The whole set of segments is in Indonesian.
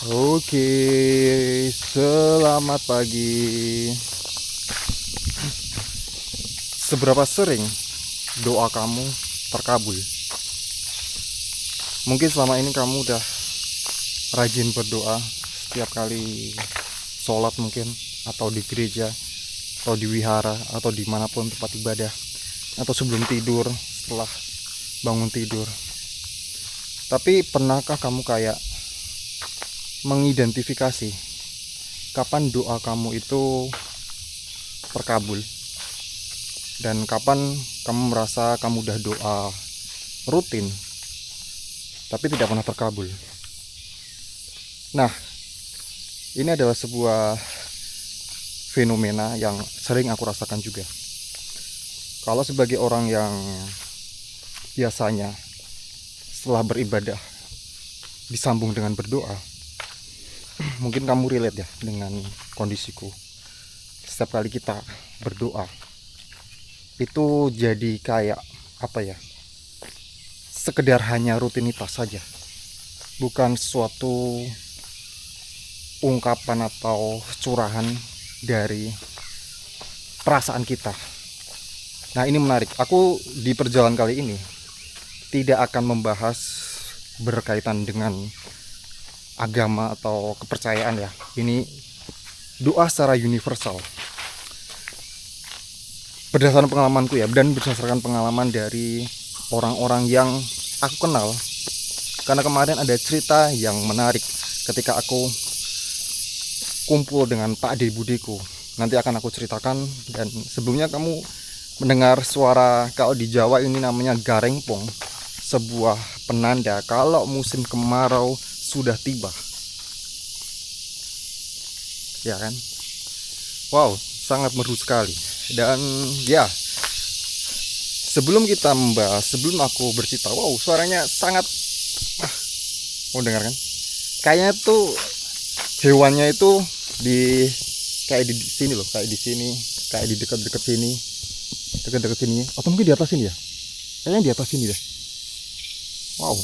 Oke, selamat pagi. Seberapa sering doa kamu terkabul? Mungkin selama ini kamu udah rajin berdoa setiap kali sholat mungkin, atau di gereja, atau di wihara, atau dimanapun tempat ibadah, atau sebelum tidur, setelah bangun tidur. Tapi pernahkah kamu kayak mengidentifikasi kapan doa kamu itu terkabul, dan kapan kamu merasa kamu udah doa rutin tapi tidak pernah terkabul? Nah, ini adalah sebuah fenomena yang sering aku rasakan juga. Kalau sebagai orang yang biasanya setelah beribadah disambung dengan berdoa, mungkin kamu relate ya dengan kondisiku. Setiap kali kita berdoa itu jadi kayak apa ya, sekedar hanya rutinitas saja, bukan suatu ungkapan atau curahan dari perasaan kita. Nah, ini menarik. Aku di perjalanan kali ini tidak akan membahas berkaitan dengan agama atau kepercayaan ya. Ini doa secara universal. Berdasarkan pengalamanku ya, dan berdasarkan pengalaman dari orang-orang yang aku kenal. Karena kemarin ada cerita yang menarik ketika aku kumpul dengan Pak Ade Budiku. Nanti akan aku ceritakan. Dan sebelumnya kamu mendengar suara, kalau di Jawa ini namanya garengpong, sebuah penanda kalau musim kemarau sudah tiba. Ya kan? Wow, sangat merdu sekali. Dan ya, sebelum kita membahas, sebelum aku bercerita, wow, suaranya sangat mau dengar kan? Kayaknya tuh hewannya itu di kayak di sini loh, kayak di sini, kayak di dekat-dekat sini, dekat-dekat sini, atau mungkin di atas sini ya? Kayaknya di atas sini deh. Wow,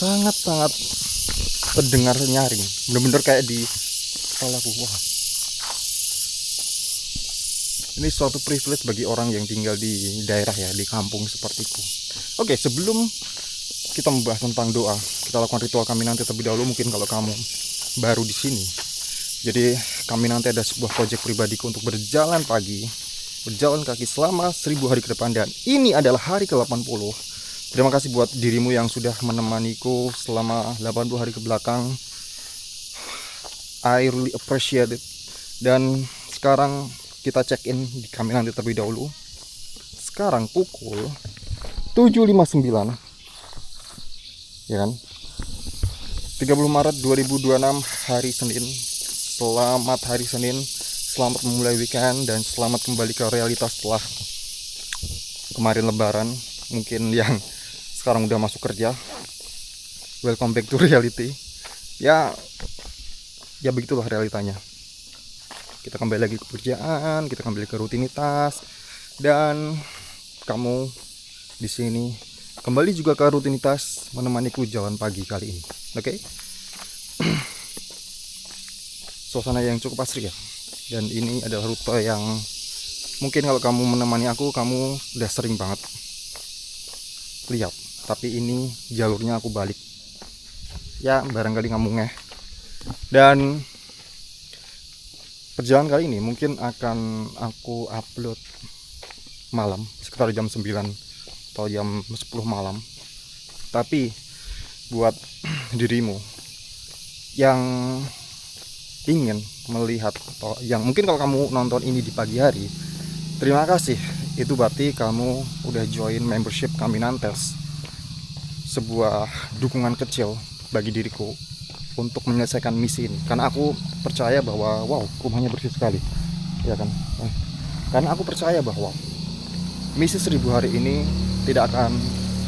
sangat-sangat terdengar nyaring, bener-bener kayak di kepalaku. Wah, ini suatu privilege bagi orang yang tinggal di daerah ya, di kampung sepertiku. Oke, sebelum kita membahas tentang doa, kita lakukan ritual kami nanti terlebih dahulu. Mungkin kalau kamu baru di sini, jadi kami nanti ada sebuah proyek pribadiku untuk berjalan pagi, berjalan kaki selama 1000 hari ke depan, dan ini adalah hari ke-80. Terima kasih buat dirimu yang sudah menemaniku selama 80 hari ke belakang. I really appreciate it. Dan sekarang kita check in di kami nanti terlebih dahulu. Sekarang pukul 7.59, ya kan? 30 Maret 2026, hari Senin. Selamat hari Senin, selamat memulai weekend, dan selamat kembali ke realitas setelah kemarin lebaran. Mungkin yang sekarang udah masuk kerja, welcome back to reality. Ya begitulah realitanya. Kita kembali lagi ke pekerjaan, kita kembali ke rutinitas, dan kamu di sini kembali juga ke rutinitas menemaniku jalan pagi kali ini. Oke? Suasana yang cukup asri ya. Dan ini adalah rute yang mungkin kalau kamu menemani aku, kamu udah sering banget lihat. Tapi ini jalurnya aku balik. Ya, barangkali kamu ngeh. Dan perjalanan kali ini mungkin akan aku upload malam, sekitar jam 9 atau jam 10 malam. Tapi buat dirimu yang ingin melihat, atau yang mungkin kalau kamu nonton ini di pagi hari, terima kasih. Itu berarti kamu udah join membership Caminantes, sebuah dukungan kecil bagi diriku untuk menyelesaikan misi ini. Karena aku percaya bahwa wow, rumahnya bersih sekali, ya kan? Karena aku percaya bahwa misi 1000 hari ini tidak akan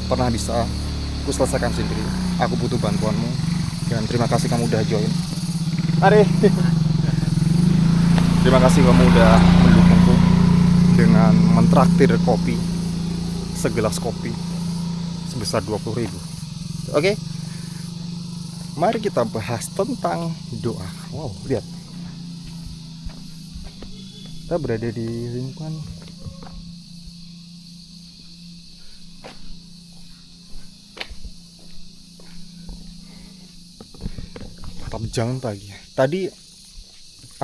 pernah bisa aku selesaikan sendiri. Aku butuh bantuanmu, dan terima kasih kamu udah join. Mari. Terima kasih kamu udah mendukungku dengan mentraktir kopi, segelas kopi sebesar 20.000. Oke? Mari kita bahas tentang doa. Wow, lihat. Kita berada di lingkungan tetap jalan pagi. Tadi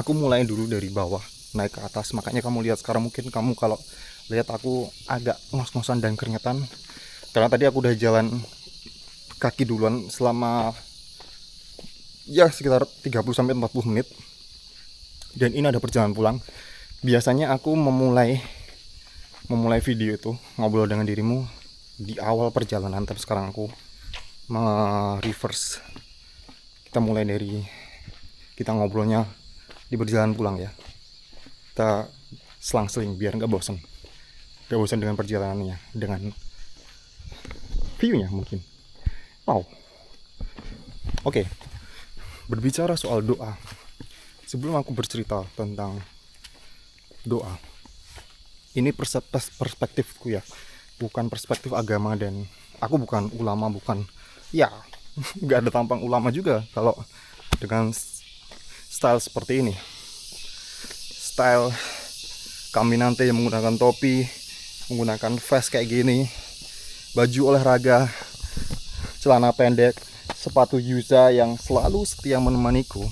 aku mulai dulu dari bawah naik ke atas, makanya kamu lihat sekarang mungkin kamu kalau lihat aku agak ngos-ngosan dan keringetan karena tadi aku udah jalan kaki duluan selama ya sekitar 30-40 menit. Dan ini ada perjalanan pulang. Biasanya aku memulai video itu ngobrol dengan dirimu di awal perjalanan, tapi sekarang aku reverse. Kita mulai dari kita ngobrolnya di perjalanan pulang ya. Kita selang-seling biar nggak bosan dengan perjalanannya, dengan view-nya mungkin. Wow. Oke. Berbicara soal doa, sebelum aku bercerita tentang doa, ini perspektifku ya, bukan perspektif agama, dan aku bukan ulama, bukan ya nggak ada tampang ulama juga kalau dengan style seperti ini, style Caminante yang menggunakan topi, menggunakan vest kayak gini, baju olahraga, celana pendek, sepatu Yuza yang selalu setia menemaniku,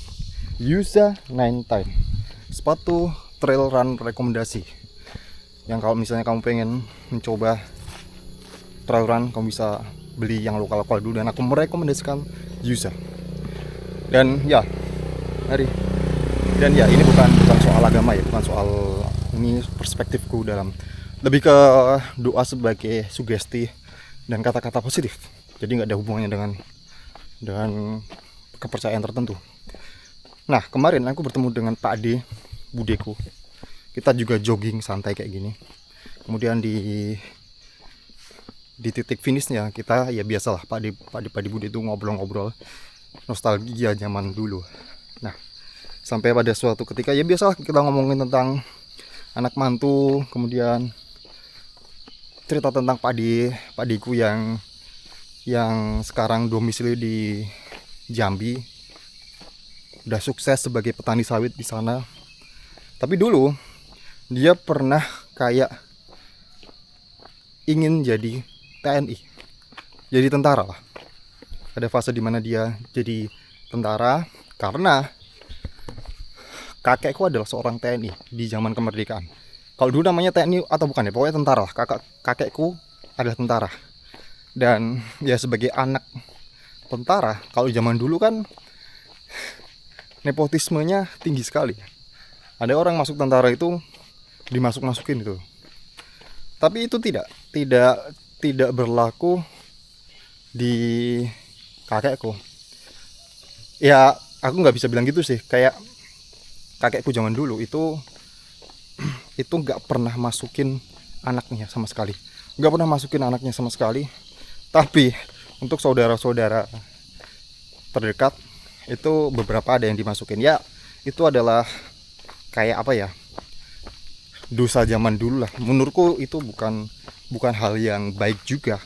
Yuza 9 Time, sepatu trail run rekomendasi. Yang kalau misalnya kamu pengen mencoba trail run, kamu bisa beli yang lokal-lokal dulu, dan aku merekomendasikan Yuza. Dan ya, mari. Dan ya, ini bukan soal agama ya, bukan soal, ini perspektifku dalam lebih ke doa sebagai sugesti dan kata-kata positif. Jadi nggak ada hubungannya dengan kepercayaan tertentu. Nah, kemarin aku bertemu dengan Pak Ade, budeku. Kita juga jogging santai kayak gini. Kemudian di titik finishnya kita ya biasalah Pak Ade Bude itu ngobrol-ngobrol nostalgia zaman dulu. Nah, sampai pada suatu ketika ya biasalah kita ngomongin tentang anak mantu, kemudian cerita tentang Pak Adeku yang sekarang domisili di Jambi, udah sukses sebagai petani sawit di sana. Tapi dulu dia pernah kayak ingin jadi TNI, jadi tentara lah. Ada fase dimana dia jadi tentara karena kakekku adalah seorang TNI di zaman kemerdekaan. Kalau dulu namanya TNI atau bukan ya, pokoknya tentara lah. Kakekku adalah tentara. Dan ya sebagai anak tentara, kalau zaman dulu kan nepotismenya tinggi sekali. Ada orang masuk tentara itu dimasuk-masukin itu. Tapi itu tidak berlaku di kakekku. Ya aku nggak bisa bilang gitu sih. Kayak kakekku zaman dulu itu nggak pernah masukin anaknya sama sekali. Tapi untuk saudara-saudara terdekat itu beberapa ada yang dimasukin. Ya itu adalah kayak apa ya, dosa zaman dulu lah. Menurutku itu bukan hal yang baik juga.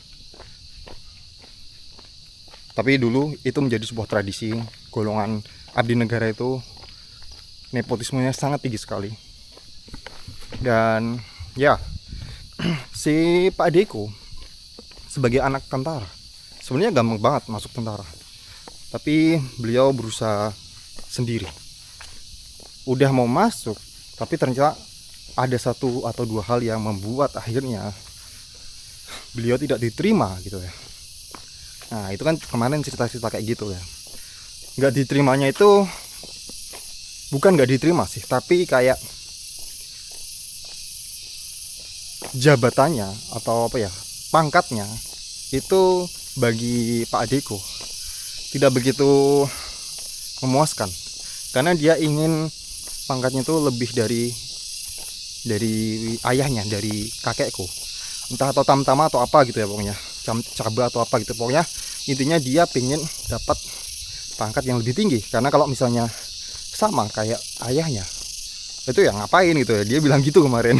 Tapi dulu itu menjadi sebuah tradisi. Golongan abdi negara itu nepotismenya sangat tinggi sekali. Dan ya si Pak Adeku sebagai anak tentara sebenarnya gampang banget masuk tentara, tapi beliau berusaha sendiri. Udah mau masuk, tapi ternyata ada satu atau dua hal yang membuat akhirnya beliau tidak diterima gitu ya. Nah itu kan kemarin cerita-cerita kayak gitu ya. Nggak diterimanya itu bukan nggak diterima sih, tapi kayak jabatannya atau apa ya, pangkatnya itu bagi Pak Adeko tidak begitu memuaskan, karena dia ingin pangkatnya itu lebih dari ayahnya, dari kakekku, entah atau tamtama atau apa gitu ya, pokoknya cabe atau apa gitu. Pokoknya intinya dia pengen dapat pangkat yang lebih tinggi, karena kalau misalnya sama kayak ayahnya itu ya ngapain gitu ya, dia bilang gitu kemarin.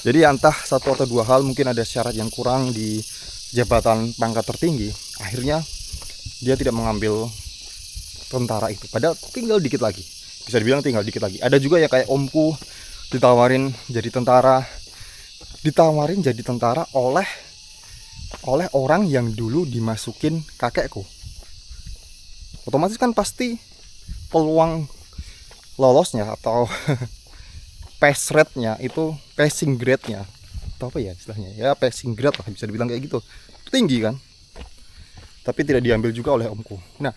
Jadi entah satu atau dua hal, mungkin ada syarat yang kurang di jabatan pangkat tertinggi, akhirnya dia tidak mengambil tentara itu. Padahal tinggal dikit lagi, bisa dibilang tinggal dikit lagi. Ada juga ya kayak omku ditawarin jadi tentara oleh orang yang dulu dimasukin kakekku. Otomatis kan pasti peluang lolosnya atau pass rate-nya itu, passing grade-nya atau apa ya istilahnya, ya passing grade lah, bisa dibilang kayak gitu, tinggi kan. Tapi tidak diambil juga oleh omku. Nah,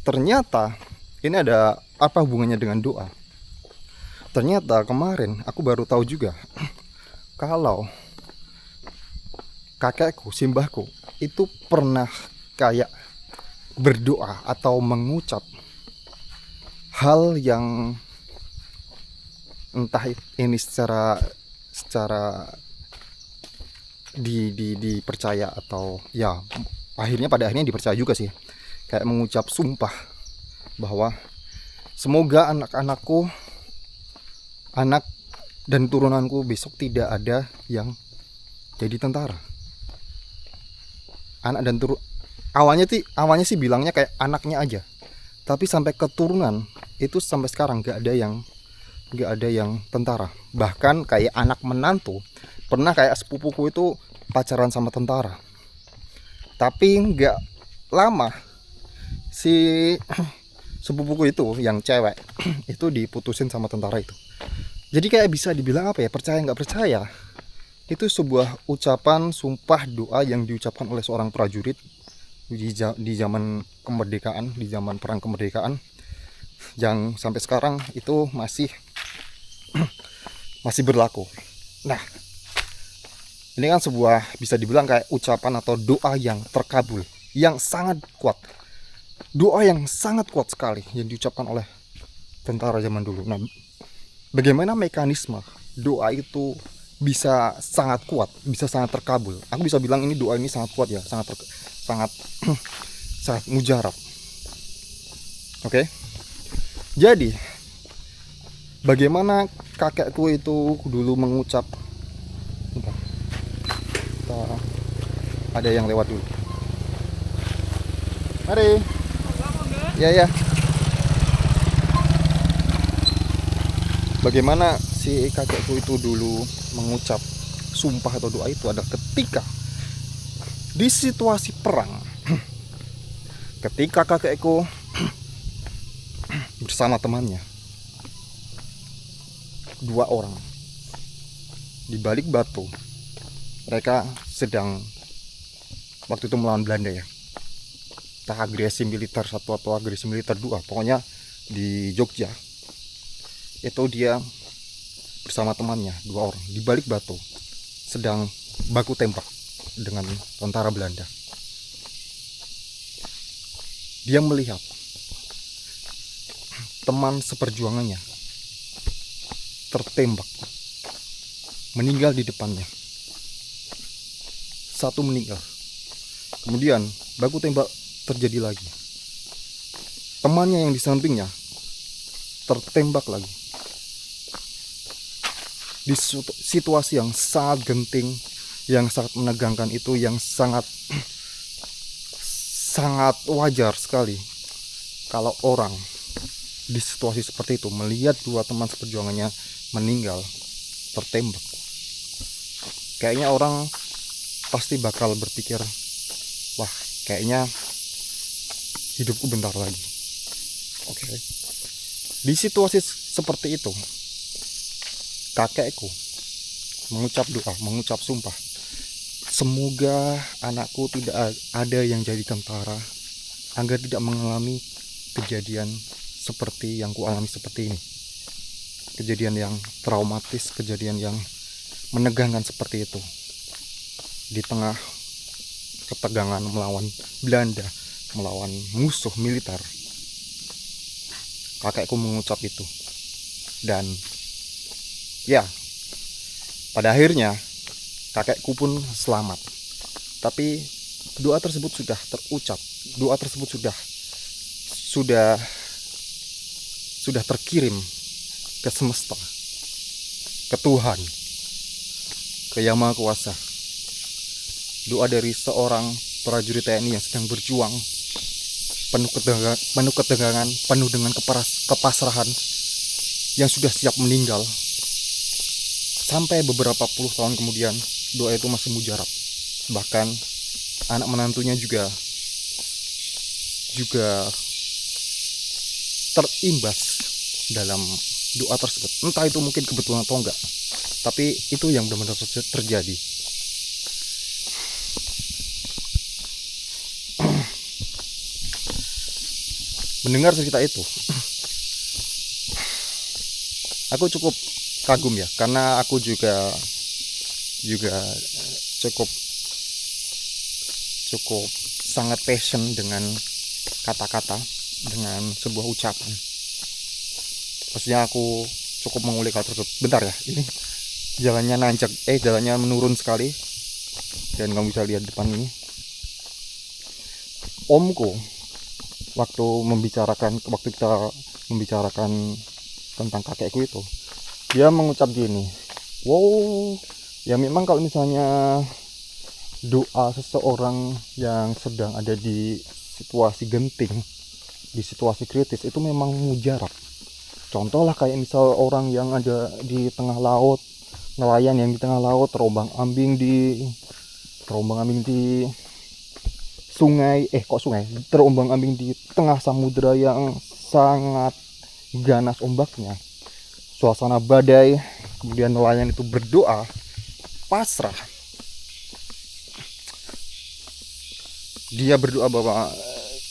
ternyata ini ada apa hubungannya dengan doa. Ternyata kemarin aku baru tahu juga kalau kakekku, simbahku itu pernah kayak berdoa atau mengucap hal yang entah ini secara dipercaya atau ya pada akhirnya dipercaya juga sih, kayak mengucap sumpah bahwa semoga anak dan turunanku besok tidak ada yang jadi tentara. Anak dan turun, awalnya sih bilangnya kayak anaknya aja, tapi sampai keturunan itu sampai sekarang nggak ada yang tentara. Bahkan kayak anak menantu pernah kayak sepupuku itu pacaran sama tentara, tapi nggak lama si sepupuku itu yang cewek itu diputusin sama tentara itu. Jadi kayak bisa dibilang apa ya, percaya nggak percaya, itu sebuah ucapan sumpah doa yang diucapkan oleh seorang prajurit di zaman kemerdekaan, di zaman perang kemerdekaan, yang sampai sekarang itu masih berlaku. Nah, ini kan sebuah bisa dibilang kayak ucapan atau doa yang terkabul, yang sangat kuat. Doa yang sangat kuat sekali yang diucapkan oleh tentara zaman dulu. Nah, bagaimana mekanisme doa itu bisa sangat kuat, bisa sangat terkabul? Aku bisa bilang ini doa ini sangat kuat ya, sangat sangat mujarab. Oke. Jadi, bagaimana kakekku itu dulu mengucap, ada yang lewat dulu. Mari. Ya. Bagaimana si kakekku itu dulu mengucap sumpah atau doa itu adalah ketika di situasi perang. Ketika kakekku bersama temannya, 2 orang di balik batu, mereka sedang waktu itu melawan Belanda ya, entah agresi militer 1 atau agresi militer 2, pokoknya di Jogja itu dia bersama temannya 2 orang di balik batu sedang baku tembak dengan tentara Belanda. Dia melihat teman seperjuangannya tertembak, meninggal di depannya. 1 meninggal. Kemudian baku tembak terjadi lagi. Temannya yang di sampingnya tertembak lagi. Di situasi yang sangat genting, yang sangat menegangkan itu, yang sangat wajar sekali kalau orang di situasi seperti itu melihat 2 teman seperjuangannya meninggal tertembak. Kayaknya orang pasti bakal berpikir, wah, kayaknya hidupku bentar lagi. Oke. Di situasi seperti itu, kakekku mengucap doa, mengucap sumpah, semoga anakku tidak ada yang jadi tentara, agar tidak mengalami kejadian seperti yang ku alami seperti ini. Kejadian yang traumatis, kejadian yang menegangkan seperti itu. Di tengah ketegangan melawan Belanda, melawan musuh militer, kakekku mengucap itu. Dan ya, pada akhirnya kakekku pun selamat. Tapi doa tersebut sudah terucap, doa tersebut sudah terkirim ke semesta, ke Tuhan, ke Yang Maha Kuasa. Doa dari seorang prajurit TNI yang sedang berjuang penuh ketegangan, penuh dengan kepasrahan, yang sudah siap meninggal. Sampai beberapa puluh tahun kemudian doa itu masih mujarab. Bahkan anak menantunya juga terimbas dalam doa tersebut. Entah itu mungkin kebetulan atau enggak, tapi itu yang benar-benar terjadi. Mendengar cerita itu, aku cukup kagum ya, karena aku juga cukup sangat passion dengan kata-kata, dengan sebuah ucapan. Maksudnya aku cukup mengulik hal tersebut. Bentar ya, ini jalannya nanjak, jalannya menurun sekali, dan kamu bisa lihat depan ini. Omku waktu kita membicarakan tentang kakekku itu, dia mengucap gini, wow, ya memang kalau misalnya doa seseorang yang sedang ada di situasi genting, di situasi kritis, itu memang mujarab. Contoh lah kayak misal orang yang ada di tengah laut, nelayan yang di tengah laut terombang ambing di sungai, terombang ambing di tengah samudera yang sangat ganas ombaknya, suasana badai, kemudian nelayan itu berdoa pasrah. Dia berdoa bahwa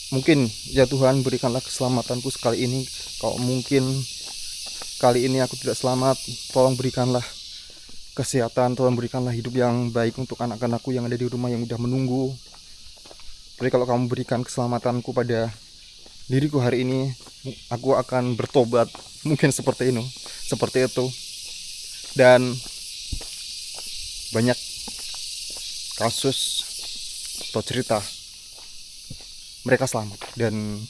mungkin ya Tuhan, berikanlah keselamatanku sekali ini, kalau mungkin kali ini aku tidak selamat, tolong berikanlah kesehatan, tolong berikanlah hidup yang baik untuk anak-anakku yang ada di rumah yang udah menunggu. Jadi kalau kamu berikan keselamatanku pada diriku hari ini, aku akan bertobat. Mungkin seperti itu. Dan banyak kasus atau cerita mereka selamat, dan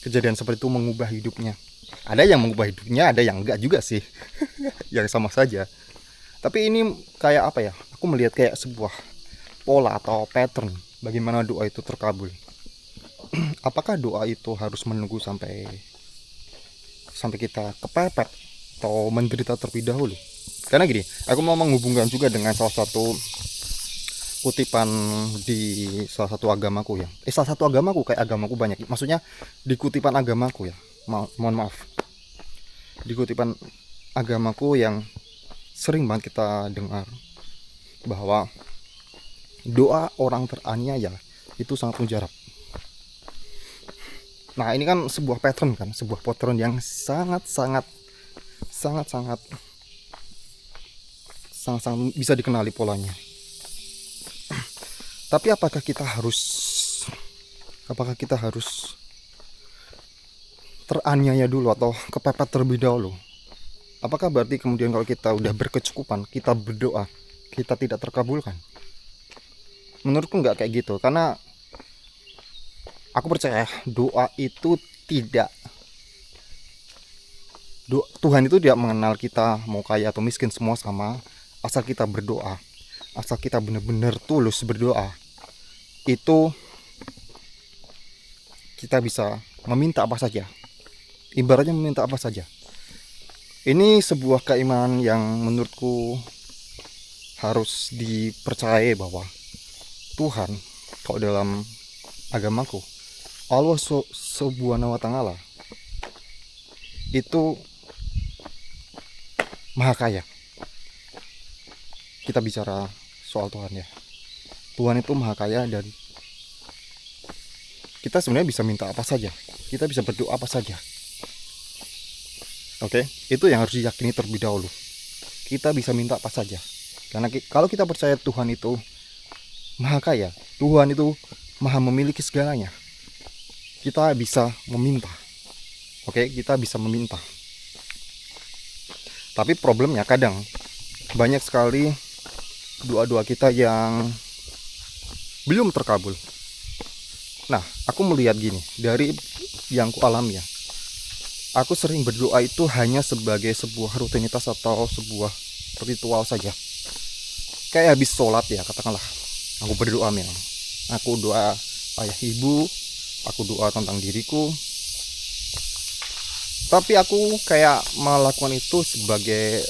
kejadian seperti itu mengubah hidupnya. Ada yang mengubah hidupnya, ada yang enggak juga sih. Yang sama saja. Tapi ini kayak apa ya, aku melihat kayak sebuah pola atau pattern bagaimana doa itu terkabul. Apakah doa itu harus menunggu sampai kita kepepet atau menderita terlebih dahulu? Karena gini, aku mau menghubungkan juga dengan salah satu kutipan di salah satu agamaku ya. Kayak agamaku banyak. Maksudnya di kutipan agamaku ya. Mohon maaf. Di kutipan agamaku yang sering banget kita dengar bahwa doa orang teraniaya itu sangat mujarab. Nah, ini kan sebuah pattern yang sangat bisa dikenali polanya. Tapi apakah kita harus teraniaya dulu atau kepepet terlebih dahulu? Apakah berarti kemudian kalau kita udah berkecukupan, kita berdoa, kita tidak terkabulkan? Menurutku nggak kayak gitu, karena aku percaya doa itu Tuhan itu tidak mengenal kita mau kaya atau miskin, semua sama. Asal kita berdoa, asal kita benar-benar tulus berdoa, itu kita bisa meminta apa saja. Ibaratnya meminta apa saja. Ini sebuah keimanan yang menurutku harus dipercayai, bahwa Tuhan, kalau dalam agamaku, Allah Subhanahu wa Ta'ala itu maha kaya. Kita bicara soal Tuhan ya. Tuhan itu maha kaya, dan kita sebenarnya bisa minta apa saja. Kita bisa berdoa apa saja. Oke, itu yang harus diyakini terlebih dahulu. Kita bisa minta apa saja. Karena kalau kita percaya Tuhan itu maha kaya, Tuhan itu maha memiliki segalanya, kita bisa meminta. Oke, kita bisa meminta. Tapi problemnya kadang banyak sekali doa-doa kita yang belum terkabul. Nah, aku melihat gini, dari yang ku alami ya, aku sering berdoa itu hanya sebagai sebuah rutinitas atau sebuah ritual saja. Kayak habis sholat ya, katakanlah aku berdoa memang. Aku doa ayah ibu, aku doa tentang diriku. Tapi aku kayak melakukan itu sebagai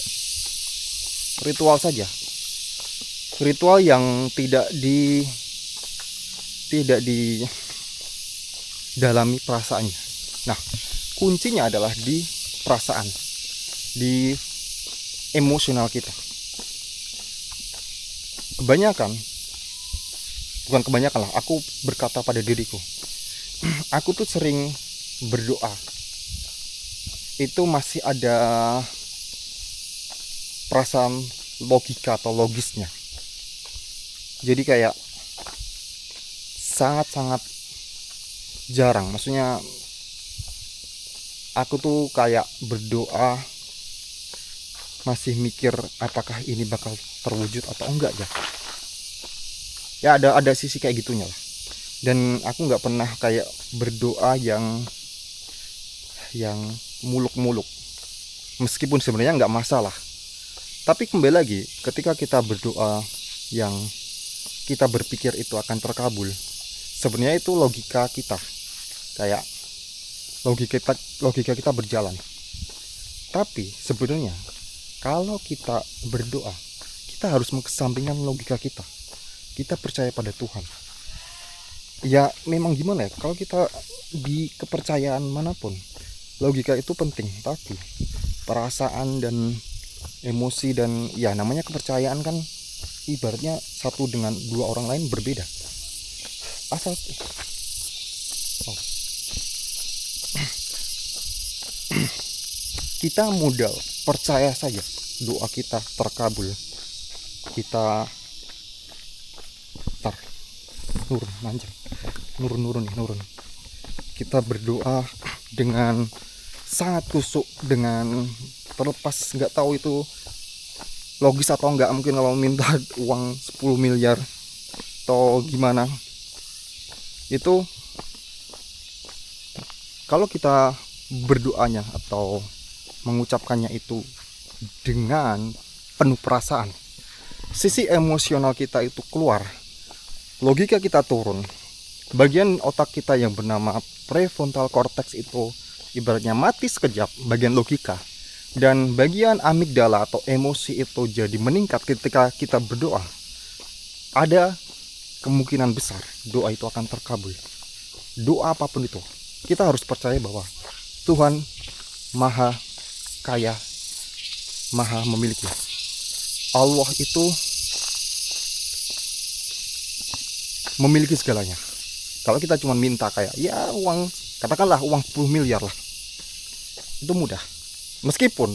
ritual saja, ritual yang tidak didalami perasaannya. Nah, kuncinya adalah di perasaan, di emosional kita. Bukan kebanyakan lah, aku berkata pada diriku, aku tuh sering berdoa itu masih ada perasaan logika atau logisnya. Jadi kayak sangat-sangat jarang, maksudnya aku tuh kayak berdoa masih mikir apakah ini bakal terwujud atau enggak ya. Ya ada sisi kayak gitunya lah. Dan aku nggak pernah kayak berdoa yang muluk-muluk, meskipun sebenarnya nggak masalah. Tapi kembali lagi, ketika kita berdoa yang kita berpikir itu akan terkabul, sebenarnya itu logika kita, kayak logika kita berjalan. Tapi sebenarnya kalau kita berdoa, kita harus mengesampingkan logika kita. Kita percaya pada Tuhan. Ya memang gimana ya, kalau kita di kepercayaan manapun, logika itu penting, tapi perasaan dan emosi dan ya namanya kepercayaan kan ibaratnya satu dengan dua orang lain berbeda. Asal kita modal percaya saja doa kita terkabul, kita nurun. Kita berdoa dengan sangat kusuk, dengan terlepas nggak tahu itu logis atau enggak. Mungkin kalau minta uang 10 miliar atau gimana, itu kalau kita berdoanya atau mengucapkannya itu dengan penuh perasaan, sisi emosional kita itu keluar, logika kita turun, bagian otak kita yang bernama prefrontal cortex itu ibaratnya mati sekejap, bagian logika, dan bagian amigdala atau emosi itu jadi meningkat ketika kita berdoa. Ada kemungkinan besar doa itu akan terkabul. Doa apapun itu, kita harus percaya bahwa Tuhan maha kaya, maha memiliki. Allah itu memiliki segalanya. Kalau kita cuma minta kayak ya uang, katakanlah uang 10 miliar lah, itu mudah. Meskipun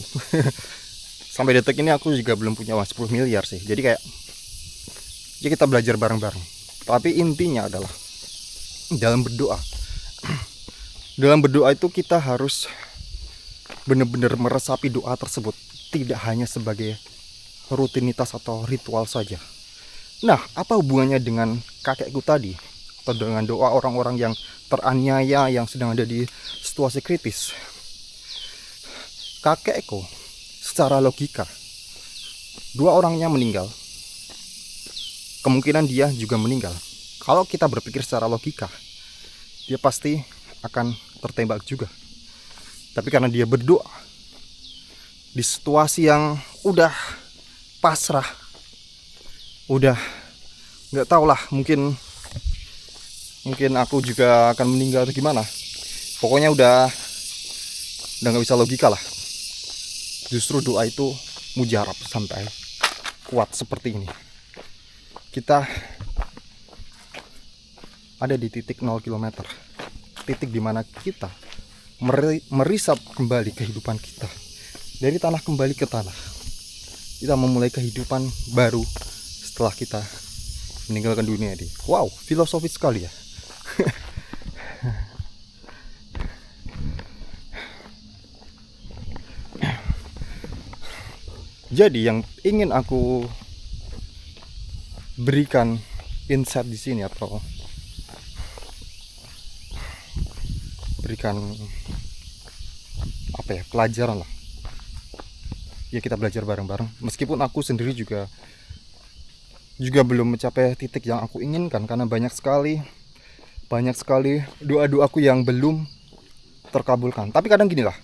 sampai detik ini aku juga belum punya uang 10 miliar sih. Jadi kayak ya kita belajar bareng-bareng. Tapi intinya adalah dalam berdoa itu kita harus benar-benar meresapi doa tersebut, tidak hanya sebagai rutinitas atau ritual saja. Nah, apa hubungannya dengan kakekku tadi, atau dengan doa orang-orang yang teraniaya, yang sedang ada di situasi kritis? Kakekku secara logika, dua orangnya meninggal, kemungkinan dia juga meninggal. Kalau kita berpikir secara logika, dia pasti akan tertembak juga. Tapi karena dia berdoa di situasi yang udah pasrah, udah nggak tau lah, mungkin aku juga akan meninggal atau gimana, pokoknya udah nggak bisa logika lah. Justru doa itu mujarab sampai kuat seperti ini. Kita ada di titik 0 km, titik dimana kita merisap kembali kehidupan kita, dari tanah kembali ke tanah. Kita memulai kehidupan baru setelah kita meninggalkan dunia ini. Wow, filosofis sekali ya. Jadi yang ingin aku berikan insight di sini, atau berikan apa ya, pelajaran lah. Ya kita belajar bareng-bareng. Meskipun aku sendiri juga belum mencapai titik yang aku inginkan, karena banyak sekali banyak sekali doa-doaku yang belum terkabulkan. Tapi kadang gini lah,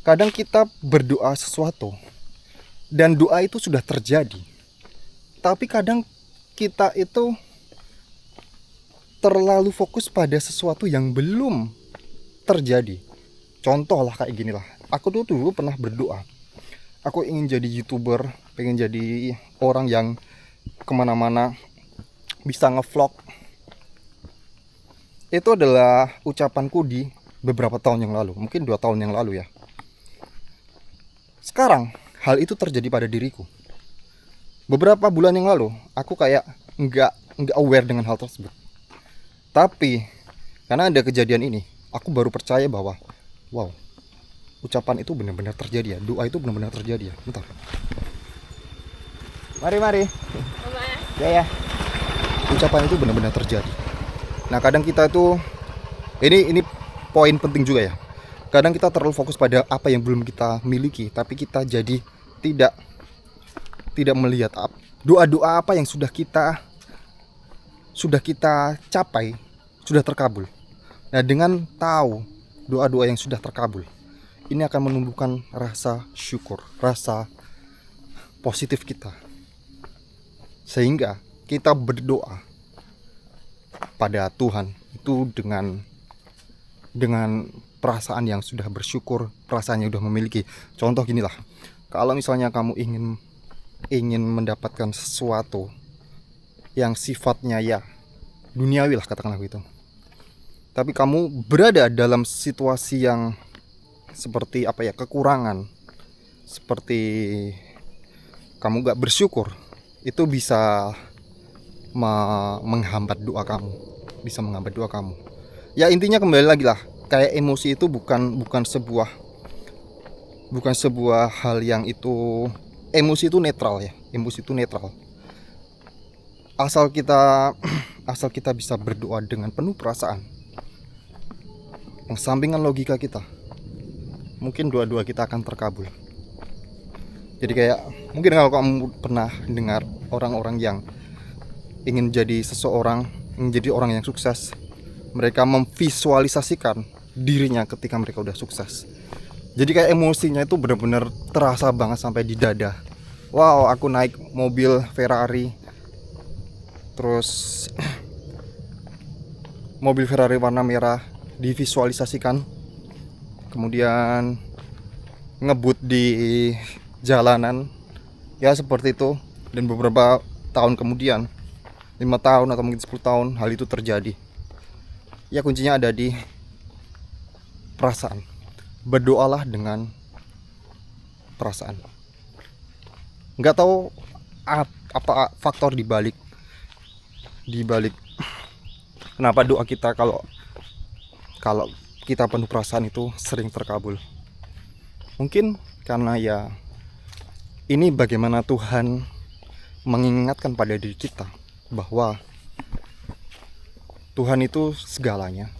kadang kita berdoa sesuatu dan doa itu sudah terjadi, tapi kadang kita itu terlalu fokus pada sesuatu yang belum terjadi. Contoh lah kayak gini lah, aku tuh dulu pernah berdoa, aku ingin jadi YouTuber, pengen jadi orang yang kemana-mana bisa ngevlog. Itu adalah ucapanku di beberapa tahun yang lalu, mungkin 2 tahun yang lalu ya. Sekarang hal itu terjadi pada diriku. Beberapa bulan yang lalu aku kayak nggak aware dengan hal tersebut. Tapi karena ada kejadian ini, aku baru percaya bahwa wow, ucapan itu benar-benar terjadi ya, doa itu benar-benar terjadi ya. Bentar. Mari. Ya. Ucapan itu benar-benar terjadi. Nah, kadang kita itu ini poin penting juga ya. Kadang kita terlalu fokus pada apa yang belum kita miliki, tapi kita jadi tidak melihat doa-doa apa yang sudah kita capai, sudah terkabul. Nah, dengan tahu doa-doa yang sudah terkabul, ini akan menumbuhkan rasa syukur, rasa positif kita. Sehingga kita berdoa pada Tuhan itu dengan perasaan yang sudah bersyukur, perasaan yang sudah memiliki. Contoh ginilah, kalau misalnya kamu ingin mendapatkan sesuatu yang sifatnya ya duniawi lah, katakanlah begitu, tapi kamu berada dalam situasi yang seperti kekurangan, seperti kamu gak bersyukur, itu bisa menghambat doa kamu, ya intinya kembali lagi lah, kayak emosi itu bukan sebuah hal yang itu, emosi itu netral ya, asal kita bisa berdoa dengan penuh perasaan, mengesampingkan logika kita, mungkin doa-doa kita akan terkabul. Jadi kayak mungkin kalau kamu pernah dengar orang-orang yang ingin jadi orang yang sukses, mereka memvisualisasikan dirinya ketika mereka udah sukses. Jadi kayak emosinya itu benar-benar terasa banget sampai di dada. Wow, aku naik mobil Ferrari, terus mobil Ferrari warna merah divisualisasikan, kemudian ngebut di jalanan, ya seperti itu. Dan beberapa tahun kemudian, 5 tahun atau mungkin 10 tahun, hal itu terjadi. Ya kuncinya ada di perasaan. Berdoalah dengan perasaan. Nggak tahu apa faktor dibalik kenapa doa kita kalau kita penuh perasaan itu sering terkabul. Mungkin karena ya ini bagaimana Tuhan mengingatkan pada diri kita bahwa Tuhan itu segalanya,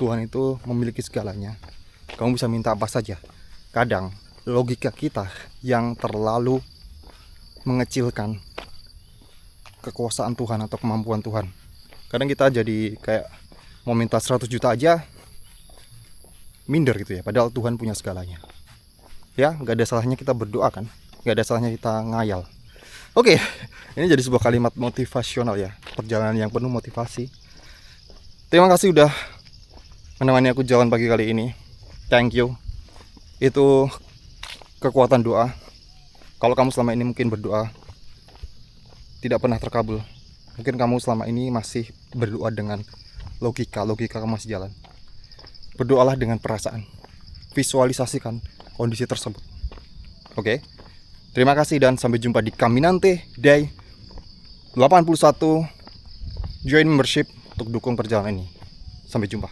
Tuhan itu memiliki segalanya. Kamu bisa minta apa saja. Kadang logika kita yang terlalu mengecilkan kekuasaan Tuhan atau kemampuan Tuhan. Kadang kita jadi kayak mau minta 100 juta aja minder gitu ya, padahal Tuhan punya segalanya. Ya, gak ada salahnya kita berdoa kan, gak ada salahnya kita ngayal. Oke, ini jadi sebuah kalimat motivasional ya, perjalanan yang penuh motivasi. Terima kasih udah menemani aku jalan pagi kali ini. Thank you. Itu kekuatan doa. Kalau kamu selama ini mungkin berdoa tidak pernah terkabul, mungkin kamu selama ini masih berdoa dengan logika kamu masih jalan. Berdoalah dengan perasaan, visualisasikan kondisi tersebut. Oke. Terima kasih dan sampai jumpa di Caminante Day 81. Join membership untuk dukung perjalanan ini. Sampai jumpa.